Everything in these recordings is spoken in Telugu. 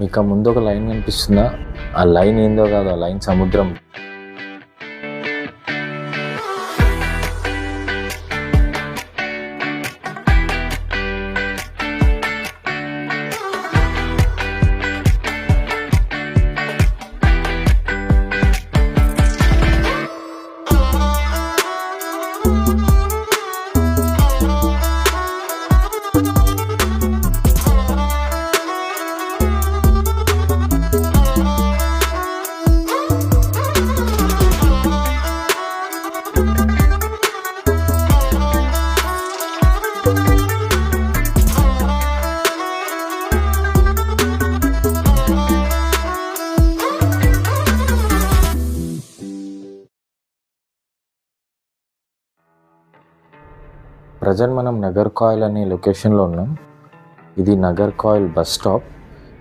మీకు ముందు ఒక లైన్ కనిపిస్తుందా? ఆ లైన్ ఏందో కాదు, ఆ లైన్ సముద్రం. ప్రజెంట్ మనం నగర్కోయిల్ అనే లొకేషన్లో ఉన్నాం. ఇది నగర్కోయిల్ బస్ స్టాప్.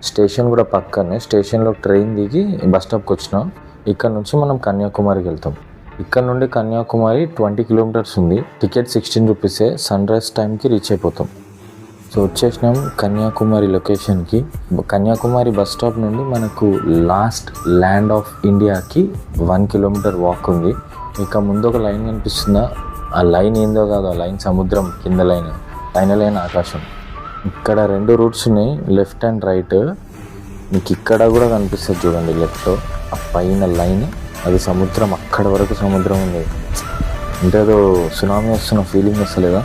స్టేషన్ కూడా పక్కనే. స్టేషన్లో ట్రైన్ దిగి బస్ స్టాప్కి వచ్చినాం. ఇక్కడ నుంచి మనం కన్యాకుమారికి వెళ్తాం. ఇక్కడ నుండి కన్యాకుమారి 20 కిలోమీటర్స్ ఉంది. టికెట్ 16 రూపీసే. సన్ రైజ్ టైంకి రీచ్ అయిపోతాం. సో వచ్చేసినాం కన్యాకుమారి లొకేషన్కి. కన్యాకుమారి బస్ స్టాప్ నుండి మనకు లాస్ట్ ల్యాండ్ ఆఫ్ ఇండియాకి 1 కిలోమీటర్ వాక్ ఉంది. ఇక ముందు ఒక లైన్ కనిపిస్తుందా? ఆ లైన్ ఏందో కాదు, ఆ లైన్ సముద్రం. కింద లైన్, పైన లైన్ ఆకాశం. ఇక్కడ 2 రూట్స్ ఉన్నాయి, లెఫ్ట్ అండ్ రైట్. మీకు ఇక్కడ కూడా కనిపిస్తుంది చూడండి, లెఫ్ట్లో ఆ పైన లైన్ అది సముద్రం. అక్కడ వరకు సముద్రం ఉంది. అంటే ఏదో సునామీ వస్తున్న ఫీలింగ్ వస్తలేదా?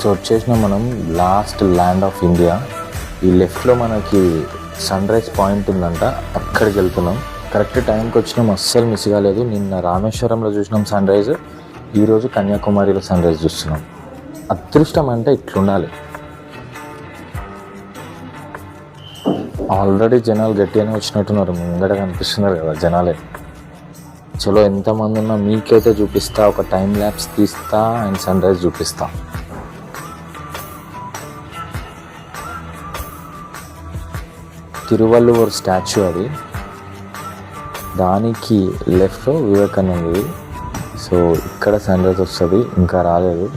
సో వచ్చేసిన మనం లాస్ట్ ల్యాండ్ ఆఫ్ ఇండియా. ఈ లెఫ్ట్లో మనకి సన్ రైజ్ పాయింట్ ఉందంట, అక్కడికి వెళ్తున్నాం. కరెక్ట్ టైంకి వచ్చినాం, అస్సలు మిస్ కాలేదు. నిన్న రామేశ్వరంలో చూసినాం సన్ రైజ్, ఈరోజు కన్యాకుమారిలో సన్ రైజ్ చూస్తున్నాం. అదృష్టం అంటే ఇట్లుండాలి. ఆల్రెడీ జనాలు గట్టిగానే వచ్చినట్టున్నారు, ముంగట కనిపిస్తున్నారు కదా జనాలే. చలో ఎంతమంది ఉన్నా మీకైతే చూపిస్తా, ఒక టైం ల్యాప్స్ తీస్తా అండ్ సన్ రైజ్ చూపిస్తా. తిరువళ్ళూరు స్టాచ్యూ అది, దానికి లెఫ్ట్లో వివేకానందది. సో ఇక్కడ సన్ రైజ్ వస్తుంది, ఇంకా రాలేదు,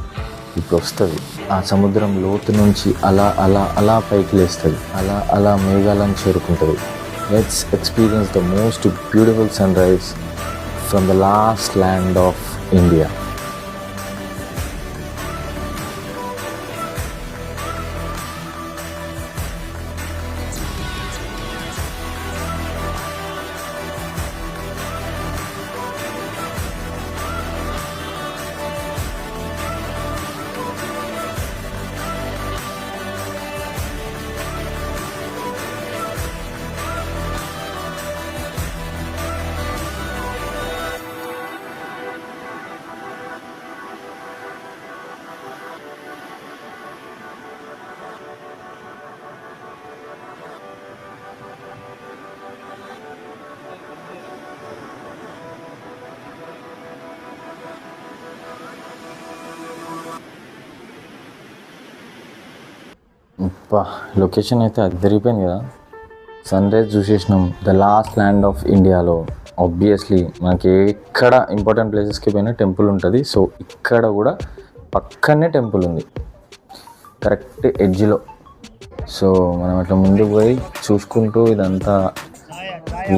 ఇప్పుడు వస్తుంది. ఆ సముద్రం లోతు నుంచి అలా అలా అలా పైకి లేస్తుంది, అలా అలా మేఘాలను చేరుకుంటుంది. Let's experience the most beautiful sunrise from the last land of India. Location అయితే అద్దరిపోయింది కదా. సన్ రైజ్ చూసేసినాం ద లాస్ట్ ల్యాండ్ ఆఫ్ ఇండియాలో. ఆబ్వియస్లీ మనకి ఎక్కడ ఇంపార్టెంట్ ప్లేసెస్కి పోయినా టెంపుల్ ఉంటుంది. సో ఇక్కడ కూడా పక్కనే టెంపుల్ ఉంది, కరెక్ట్ ఎడ్జ్లో. సో మనం అట్లా ముందుకు పోయి చూసుకుంటూ ఇదంతా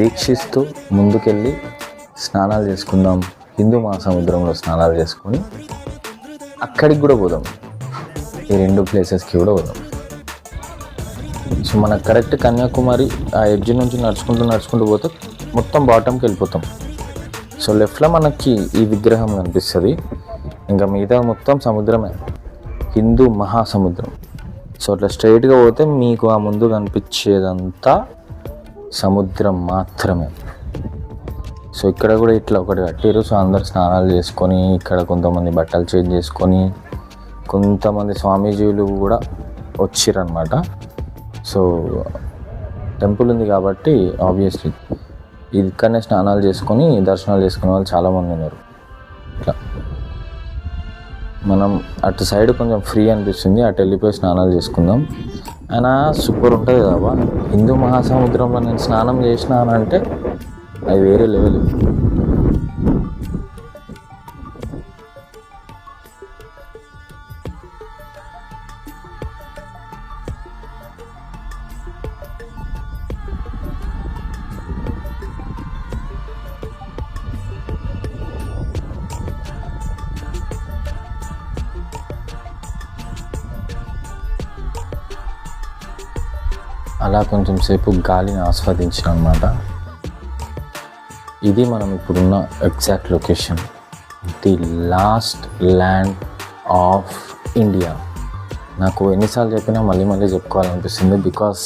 వీక్షిస్తూ ముందుకెళ్ళి స్నానాలు చేసుకుందాం. హిందూ మహాసముద్రంలో స్నానాలు చేసుకొని అక్కడికి కూడా పోదాం, ఈ 2 ప్లేసెస్కి కూడా పోదాం. సో మనకు కరెక్ట్ కన్యాకుమారి ఆ ఎడ్జ్ నుంచి నడుచుకుంటూ పోతే మొత్తం బాటంకి వెళ్ళిపోతాం. సో లెఫ్ట్లో మనకి ఈ విగ్రహం కనిపిస్తుంది, ఇంకా మిగతా మొత్తం సముద్రమే, హిందూ మహాసముద్రం. సో అట్లా స్ట్రైట్గా పోతే మీకు ఆ ముందు కనిపించేదంతా సముద్రం మాత్రమే. సో ఇక్కడ కూడా ఇట్లా ఒకటి కట్టారు. సో అందరు స్నానాలు చేసుకొని ఇక్కడ కొంతమంది బట్టలు చేంజ్ చేసుకొని, కొంతమంది స్వామీజీలు కూడా వచ్చిరన్నమాట. సో టెంపుల్ ఉంది కాబట్టి ఆబ్వియస్లీ ఇక్కడనే స్నానాలు చేసుకొని దర్శనాలు చేసుకునే వాళ్ళు చాలామంది ఉన్నారు. ఇట్లా మనం అటు సైడ్ కొంచెం ఫ్రీ అనిపిస్తుంది, అటు వెళ్ళిపోయి స్నానాలు చేసుకుందాం. అయినా సూపర్ ఉంటుంది కదా. హిందూ మహాసముద్రంలో నేను స్నానం చేసినానంటే అది వేరే లెవెల్. అలా కొంచెం సేపు గాలిని ఆస్వాదించిన అనమాట. ఇది మనం ఇప్పుడున్న exact location, the last land of India. నాకు ఎన్నిసార్లు చెప్పినా మళ్ళీ మళ్ళీ చెప్పుకోవాలనిపిస్తుంది, because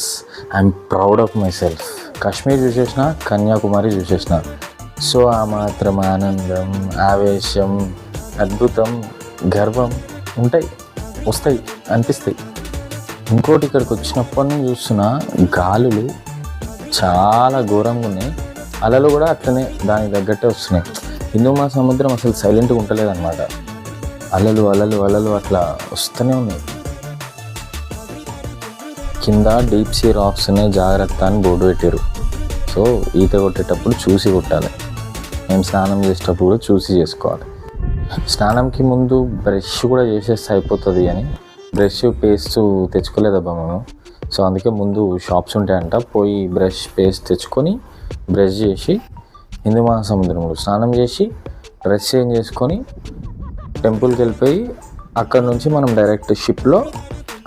I'm proud of myself. Kashmir చూసేసిన, కన్యాకుమారి చూసేసిన, సో ఆ మాత్రం ఆనందం, ఆవేశం, అద్భుతం, గర్వం వస్తాయి అనిపిస్తాయి. ఇంకోటి ఇక్కడికి వచ్చినప్పటి నుంచి చూస్తున్న గాలులు చాలా ఘోరంగా ఉన్నాయి, అలలు కూడా అట్లనే దానికి తగ్గట్టే వస్తున్నాయి. హిందూ మహాసముద్రం అసలు సైలెంట్గా ఉంటలేదన్నమాట. అలలు అలలు అలలు అట్లా వస్తూనే ఉన్నాయి. కింద డీప్ సీ రాక్స్ ఉన్నాయి, జాగ్రత్త అని బోర్డు పెట్టారు. సో ఈత కొట్టేటప్పుడు చూసి కొట్టాలి. మేము స్నానం చేసేటప్పుడు కూడా చూసి చేసుకోవాలి. స్నానంకి ముందు బ్రష్ కూడా చేసేస్తే అయిపోతుంది అని బ్రష్ పేస్ట్ తెచ్చుకోలేదబ్బా మేము. సో అందుకే ముందు షాప్స్ ఉంటాయంట, పోయి బ్రష్ పేస్ట్ తెచ్చుకొని బ్రష్ చేసి హిందూ మహాసముద్రంలో స్నానం చేసి డ్రెస్ చేంజ్ చేసుకొని టెంపుల్కి వెళ్ళిపోయి అక్కడ నుంచి మనం డైరెక్ట్ షిప్లో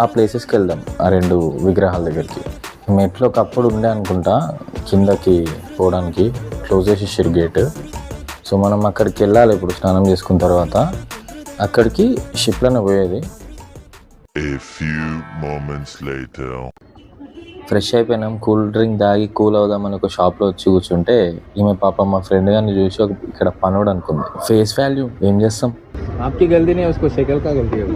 ఆ ప్లేసెస్కి వెళ్దాం, ఆ 2 విగ్రహాల దగ్గరికి. మెట్లో ఒకప్పుడు ఉండే అనుకుంటా కిందకి పోవడానికి, క్లోజ్ చేసేసారు గేట్. సో మనం అక్కడికి వెళ్ళాలి ఇప్పుడు స్నానం చేసుకున్న తర్వాత. అక్కడికి షిప్లోనే పోయేది. A few moments later. Fresh అయిపోయినాం, కూల్ డ్రింక్ తాగి కూల్ అవుదామని ఒక షాప్లో వచ్చి కూర్చుంటే ఈమె పాప మా ఫ్రెండ్ గారిని చూసి ఇక్కడ పనుడు అనుకుంది. ఫేస్ వాల్యూ ఏం చేస్తాం. आपकी गलती नहीं है, उसको शक्ल का गलती है.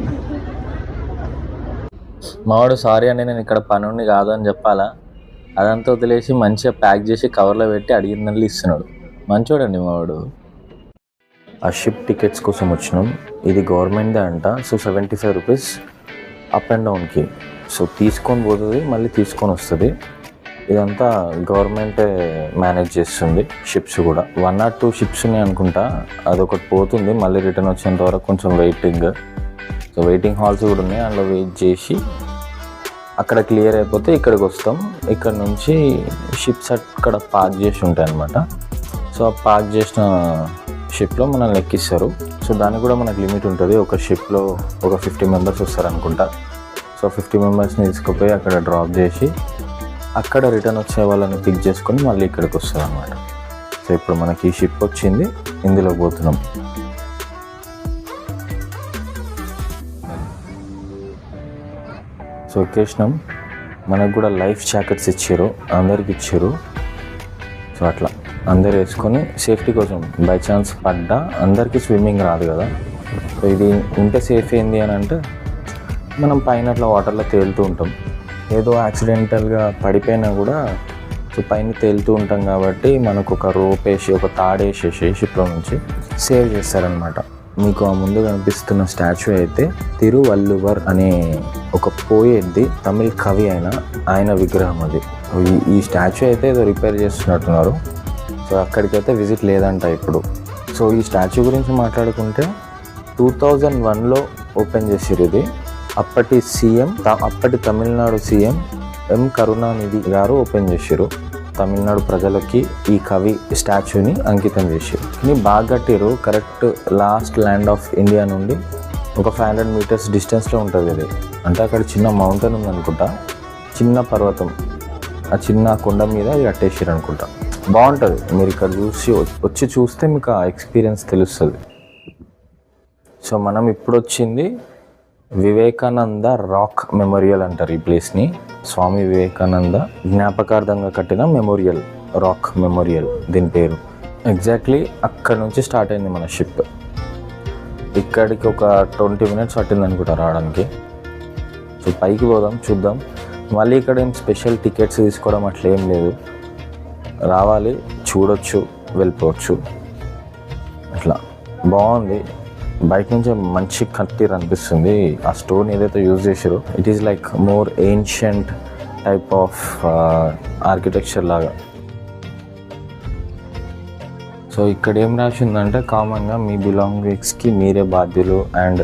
మావాడు సారీ అండి నేను ఇక్కడ పనుడిని కాదు అని చెప్పాలా, అదంతా వదిలేసి మంచిగా ప్యాక్ చేసి కవర్లో పెట్టి అడిగిందని ఇస్తున్నాడు. మంచోడండి మావాడు. ఆ షిప్ టికెట్స్ కోసం వచ్చినాం. ఇది గవర్నమెంట్దే అంట. సో 75 రూపీస్ అప్ అండ్ డౌన్కి. సో తీసుకొని పోతుంది, మళ్ళీ తీసుకొని వస్తుంది. ఇదంతా గవర్నమెంటే మేనేజ్ చేస్తుంది. షిప్స్ కూడా 1 or 2 షిప్స్ ఉన్నాయి అనుకుంటా. అదొకటి పోతుంది, మళ్ళీ రిటర్న్ వచ్చేంత వరకు కొంచెం వెయిటింగ్. సో వెయిటింగ్ హాల్స్ కూడా ఉన్నాయి, అందులో వెయిట్ చేసి అక్కడ క్లియర్ అయిపోతే ఇక్కడికి వస్తాం. ఇక్కడ నుంచి షిప్స్ అక్కడ పార్క్ చేసి ఉంటాయి అన్నమాట. సో ఆ పార్క్ చేసిన షిప్లో మనల్ని ఎక్కిస్తారు. సో దానికి కూడా మనకు లిమిట్ ఉంటుంది. ఒక షిప్లో ఒక 50 మెంబర్స్ వస్తారు అనుకుంటా. సో 50 మెంబర్స్ని తీసుకుపోయి అక్కడ డ్రాప్ చేసి అక్కడ రిటర్న్ వచ్చే వాళ్ళని పిక్ చేసుకొని మళ్ళీ ఇక్కడికి వస్తారు అన్నమాట. సో ఇప్పుడు మనకి ఈ షిప్ వచ్చింది, ఇందులో పోతున్నాం. సో ఎక్కేసినాం. మనకు కూడా లైఫ్ జాకెట్స్ ఇచ్చారు, అందరికి ఇచ్చారు. సో అట్లా అందరు వేసుకొని సేఫ్టీ కోసం, బై ఛాన్స్ పడ్డా అందరికీ స్విమ్మింగ్ రాదు కదా. సో ఇది ఉంటే సేఫ్ ఏంది అని అంటే మనం పైన అట్లా వాటర్లో తేలుతూ ఉంటాం. ఏదో యాక్సిడెంటల్గా పడిపోయినా కూడా సో పైన తేలుతూ ఉంటాం కాబట్టి మనకు ఒక రోప్ వేసి ఒక తాడు వేసేసి షిప్లో నుంచి సేవ్ చేస్తారనమాట. మీకు ఆ ముందు కనిపిస్తున్న స్టాచ్యూ అయితే తిరువల్లువర్ అనే ఒక పోయేది తమిళ్ కవి ఆయన విగ్రహం అది. ఈ స్టాచ్యూ అయితే ఏదో రిపేర్ చేస్తున్నట్టున్నారు. సో అక్కడికైతే విజిట్ లేదంట ఇప్పుడు. సో ఈ స్టాచ్యూ గురించి మాట్లాడుకుంటే 2001లో ఓపెన్ చేసిరు ఇది. అప్పటి తమిళనాడు సీఎం ఎం కరుణానిధి గారు ఓపెన్ చేసిరు. తమిళనాడు ప్రజలకి ఈ కవి స్టాచ్యూని అంకితం చేశారు. కానీ బాగా కట్టిరు. Correct last land of India నుండి ఒక 500 మీటర్స్ డిస్టెన్స్లో ఉంటుంది ఇది. అంటే అక్కడ చిన్న మౌంటైన్ ఉందనుకుంటా, చిన్న పర్వతం, ఆ చిన్న కొండ మీద అది కట్టేసారు అనుకుంటా. బాగుంటుంది, మీరు ఇక్కడ వచ్చి చూస్తే మీకు ఆ ఎక్స్పీరియన్స్ తెలుస్తుంది. సో మనం ఇప్పుడు వచ్చింది వివేకానంద రాక్ మెమోరియల్ అంటారు ఈ ప్లేస్ని. స్వామి వివేకానంద జ్ఞాపకార్థంగా కట్టిన మెమోరియల్, రాక్ మెమోరియల్ దీని పేరు. ఎగ్జాక్ట్లీ అక్కడ నుంచి స్టార్ట్ అయింది మన షిప్. ఇక్కడికి ఒక 20 minutes పట్టింది అనుకుంటా రావడానికి. సో పైకి పోదాం, చూద్దాం. మళ్ళీ ఇక్కడ ఏం స్పెషల్ టికెట్స్ తీసుకోవడం అట్లా ఏం లేదు, రావాలి, చూడొచ్చు, వెళ్ళిపోవచ్చు. అట్లా బాగుంది. బయట నుంచి మంచి కట్టిర్ అనిపిస్తుంది. ఆ స్టోన్ ఏదైతే యూజ్ చేసారో it is like more ancient type of architecture లాగా. సో ఇక్కడ ఏం రాసిందంటే కామన్గా మీ బిలాంగింగ్స్కి మీరే బాధ్యులు అండ్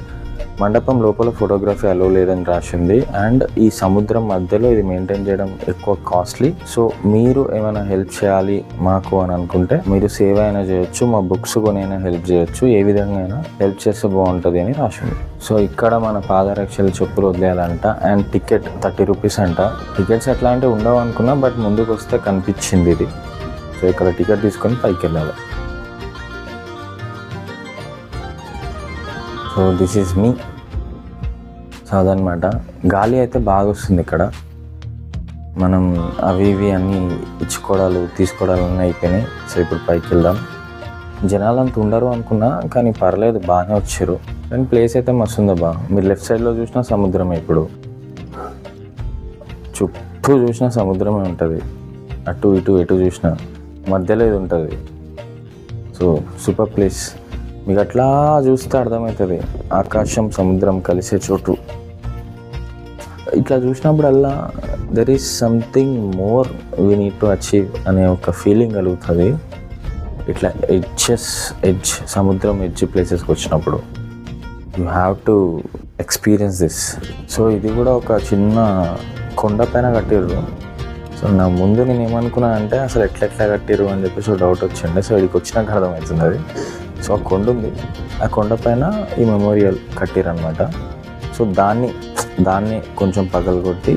మండపం లోపల ఫోటోగ్రఫీ అలో లేదని రాసింది. అండ్ ఈ సముద్రం మధ్యలో ఇది మెయింటైన్ చేయడం ఎక్కువ కాస్ట్లీ. సో మీరు ఏమైనా హెల్ప్ చేయాలి మాకు అని అనుకుంటే మీరు సేవ్ అయినా చేయొచ్చు, మా బుక్స్ కొనైనా హెల్ప్ చేయొచ్చు, ఏ విధంగా అయినా హెల్ప్ చేస్తే బాగుంటుంది అని రాసింది. సో ఇక్కడ మన పాదరక్షలు చెప్పులు వదిలేయాలంట. అండ్ టికెట్ 30 రూపీస్ అంట. టికెట్స్ ఎట్లా అంటే ఉండవు అనుకున్నా, బట్ ముందుకు వస్తే కనిపించింది ఇది. సో ఇక్కడ టికెట్ తీసుకొని పైకి వెళ్ళాలి. So this is me. So అదనమాట. గాలి అయితే బాగా వస్తుంది ఇక్కడ. మనం అవి ఇవి అన్నీ ఇచ్చుకోవడాలు తీసుకోవడాలు అన్నీ అయిపోయినాయి. సో ఇప్పుడు పైకి వెళ్దాం. జనాలు అంత ఉండరు అనుకున్నా, కానీ పర్లేదు బాగానే వచ్చారు. కానీ ప్లేస్ అయితే మస్తు ఉందబ్బా. మీరు లెఫ్ట్ సైడ్లో చూసినా సముద్రమే, ఇప్పుడు చుట్టూ చూసినా సముద్రమే ఉంటుంది. అటు ఇటు ఎటు చూసినా మధ్యలో ఇది ఉంటుంది. So super place. మీకు అట్లా చూస్తే అర్థమవుతుంది ఆకాశం సముద్రం కలిసే చోటు. ఇట్లా చూసినప్పుడల్లా there is something more we need to achieve అనే ఒక ఫీలింగ్ కలుగుతుంది. ఇట్లా ఎడ్జ్ సముద్రం ఎడ్జ్ ప్లేసెస్కి వచ్చినప్పుడు you have to experience this. So ఇది కూడా ఒక చిన్న కొండ పైన కట్టిర్రు. సో నా ముందు నేను ఏమనుకున్నాను అంటే అసలు ఎట్లా కట్టిర్రు అని చెప్పేసి డౌట్ వచ్చిండే. సో ఇక్కడికి వచ్చినాక అర్థమవుతుంది అది. సో ఆ కొండ ఉంది, ఆ కొండ పైన ఈ మెమోరియల్ కట్టిరనమాట. సో దాన్ని కొంచెం పగలగొట్టి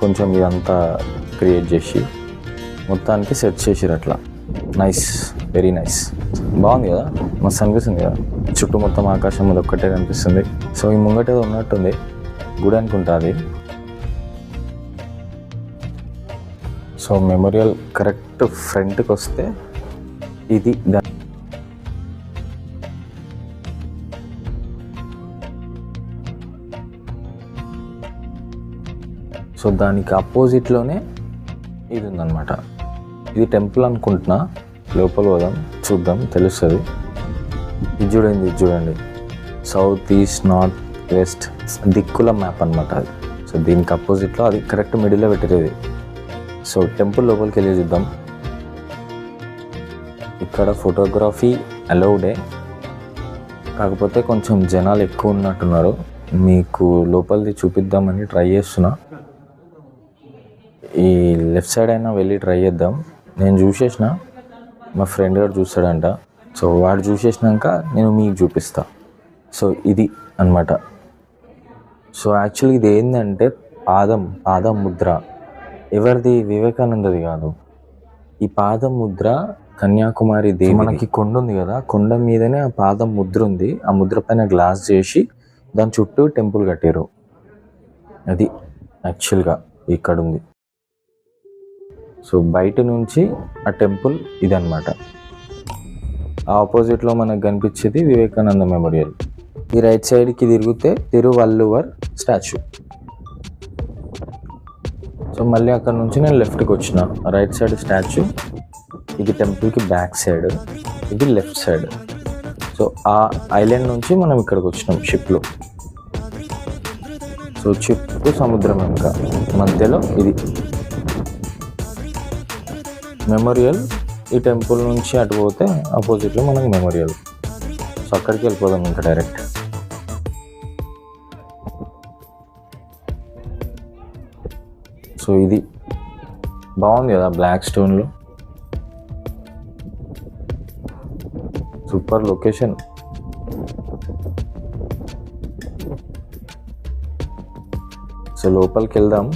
కొంచెం ఇదంతా క్రియేట్ చేసి మొత్తానికి సెట్ చేసిరు అట్లా. Nice, very nice. బాగుంది కదా, మస్తు అనిపిస్తుంది కదా. చుట్టూ మొత్తం ఆకాశం అది ఒక్కటే కనిపిస్తుంది. సో ఈ ముంగట ఏదో ఉన్నట్టుంది, గుడి అనుకుంటా అది. సో మెమోరియల్ కరెక్ట్ ఫ్రంట్కి వస్తే ఇది సో దానికి అపోజిట్లోనే ఇది ఉందన్నమాట. ఇది టెంపుల్ అనుకుంటున్నా, లోపల పోదాం చూద్దాం తెలుస్తుంది. ఇది చూడండి సౌత్ ఈస్ట్ నార్త్ వెస్ట్ దిక్కుల మ్యాప్ అనమాట అది. సో దీనికి అపోజిట్లో అది కరెక్ట్ మిడిల్లో పెట్టేది. సో టెంపుల్ లోపలికి వెళ్ళి చూద్దాం. ఇక్కడ ఫోటోగ్రఫీ అలౌడే, కాకపోతే కొంచెం జనాలు ఎక్కువ ఉన్నట్టున్నారు. మీకు లోపలిది చూపిద్దామని ట్రై చేస్తున్నా. ఈ లెఫ్ట్ సైడ్ అయినా వెళ్ళి ట్రై చేద్దాం. నేను చూసేసిన, మా ఫ్రెండ్ గారు చూస్తాడంట. సో వాడు చూసేసినాక నేను మీకు చూపిస్తా. సో ఇది అన్నమాట. సో యాక్చువల్లీ ఇది ఏంటంటే పాదం ముద్ర. ఎవరిది? వివేకానందది కాదు. ఈ పాదం ముద్ర కన్యాకుమారి దేవి. మనకి కొండ ఉంది కదా, కొండ మీదనే ఆ పాదం ముద్ర ఉంది. ఆ ముద్ర పైన గ్లాస్ చేసి దాని చుట్టూ టెంపుల్ కట్టారు. అది యాక్చువల్గా ఇక్కడ ఉంది. సో బయట నుంచి ఆ టెంపుల్ ఇదన్నమాట. ఆ ఆపోజిట్లో మనకు కనిపించేది వివేకానంద మెమోరియల్. ఈ రైట్ సైడ్కి తిరిగితే తిరువల్లువర్ స్టాచ్యూ. సో మళ్ళీ అక్కడ నుంచి నేను లెఫ్ట్కి వచ్చిన. రైట్ సైడ్ స్టాచ్యూ, ఇది టెంపుల్కి బ్యాక్ సైడ్, ఇది లెఫ్ట్ సైడ్. సో ఆ ఐలాండ్ నుంచి మనం ఇక్కడికి వచ్చినాం షిప్లో. సో చుట్టూ సముద్రం, ఇంకా మధ్యలో ఇది మెమోరియల్. ఈ టెంపుల్ నుంచి అటు పోతే ఆపోజిట్లో మనకు మెమోరియల్. సో అక్కడికి వెళ్ళిపోదాం ఇంకా డైరెక్ట్. సో ఇది బాగుంది కదా, బ్లాక్ స్టోన్లో సూపర్ లొకేషన్. సో లోపలికి వెళ్దాం.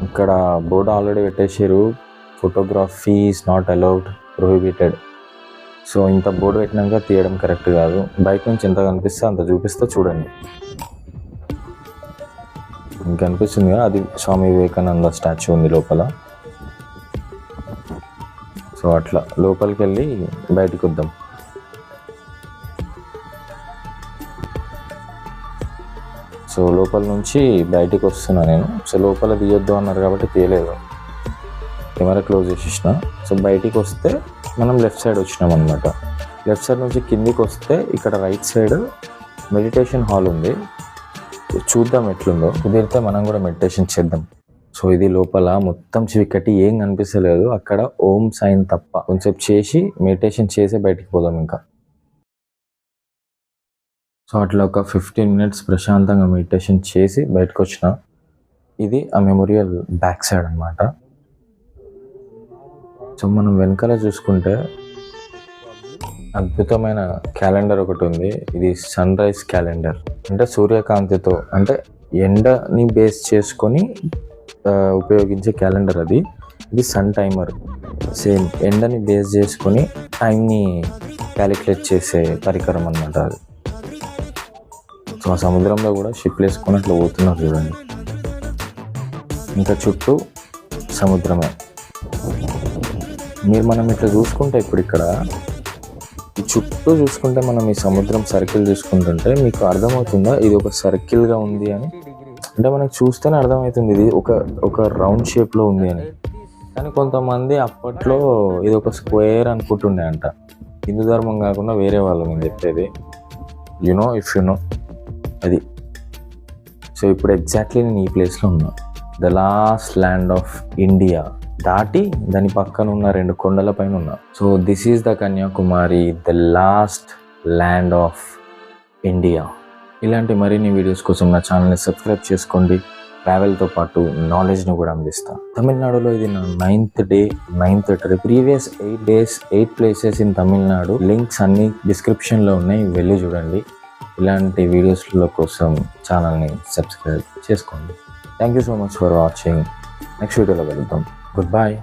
ఇక్కడ బోర్డు ఆల్రెడీ పెట్టేసారు, photography is not allowed, prohibited. So ఇంత బోర్డు పెట్టినాక తీయడం కరెక్ట్ కాదు. బయట నుంచి ఎంత కనిపిస్తే అంత చూపిస్తే చూడండి. మీకు కనిపిస్తుంది కదా, అది స్వామి వివేకానంద స్టాచ్యూ ఉంది లోపల. సో అట్లా లోపలికి వెళ్ళి బయటకు వద్దాం. సో లోపల నుంచి బయటికి వస్తున్నా నేను. సో లోపల తీయొద్దు అన్నారు కాబట్టి తీయలేదు, కెమెరా క్లోజ్ చేసేసిన. సో బయటికి వస్తే మనం లెఫ్ట్ సైడ్ వచ్చినాం అనమాట. లెఫ్ట్ సైడ్ నుంచి కిందికి వస్తే ఇక్కడ రైట్ సైడ్ మెడిటేషన్ హాల్ ఉంది. చూద్దాం ఎట్లుందో, కుదిరితే మనం కూడా మెడిటేషన్ చేద్దాం. సో ఇది లోపల మొత్తం చీకటి, ఏం కనిపిస్తలేదు. అక్కడ ఓం సైన్ తప్ప. కొంచెం చేసి మెడిటేషన్ చేసి బయటికి పోదాం ఇంకా. సో అట్లా ఒక 15 minutes ప్రశాంతంగా మెడిటేషన్ చేసి బయటకు వచ్చిన. ఇది ఆ మెమోరియల్ బ్యాక్ సైడ్ అనమాట. సో మనం వెనకాల చూసుకుంటే అద్భుతమైన క్యాలెండర్ ఒకటి ఉంది. ఇది సన్ రైజ్ క్యాలెండర్, అంటే సూర్యకాంతితో, అంటే ఎండని బేస్ చేసుకొని ఉపయోగించే క్యాలెండర్ అది. ఇది సన్ టైమర్, సేమ్ ఎండని బేస్ చేసుకొని టైంని క్యాలిక్యులేట్ చేసే పరికరం అన్నమాట అది. సో ఆ సముద్రంలో కూడా షిప్లు వేసుకొని అట్లా పోతున్నారు చూడండి. ఇంకా చుట్టూ సముద్రమే. మనం ఇట్లా చూసుకుంటే ఇప్పుడు ఇక్కడ ఈ చుట్టూ చూసుకుంటే మనం ఈ సముద్రం సర్కిల్ చూసుకుంటుంటే మీకు అర్థమవుతుందా ఇది ఒక సర్కిల్గా ఉంది అని? అంటే మనకు చూస్తేనే అర్థమవుతుంది ఇది ఒక రౌండ్ షేప్లో ఉంది అని. కానీ కొంతమంది అప్పట్లో ఇది ఒక స్క్వేర్ అనుకుంటుండే అంట. హిందూ ధర్మం కాకుండా వేరే వాళ్ళు నేను చెప్పేది, ఇఫ్ యు నో అది. సో ఇప్పుడు ఎగ్జాక్ట్లీ నేను ఈ ప్లేస్లో ఉన్నా. The last land of India దాటి దాని పక్కన ఉన్న 2 కొండల పైన ఉన్నా. So this is the Kanyakumari, the last land of India. ఇలాంటి మరిన్ని వీడియోస్ కోసం నా ఛానల్ని సబ్స్క్రైబ్ చేసుకోండి. ట్రావెల్తో పాటు నాలెడ్జ్ని కూడా అందిస్తా. తమిళనాడులో ఇది నా 9th day 9th trip. Previous 8 days 8 places in Tamil Nadu. Links అన్నీ డిస్క్రిప్షన్లో ఉన్నాయి, వెళ్ళి చూడండి. ఇలాంటి వీడియోస్ల కోసం ఛానల్ని సబ్స్క్రైబ్ చేసుకోండి. Thank you so much for watching. Next వీడియోలో కలుద్దాం. Goodbye.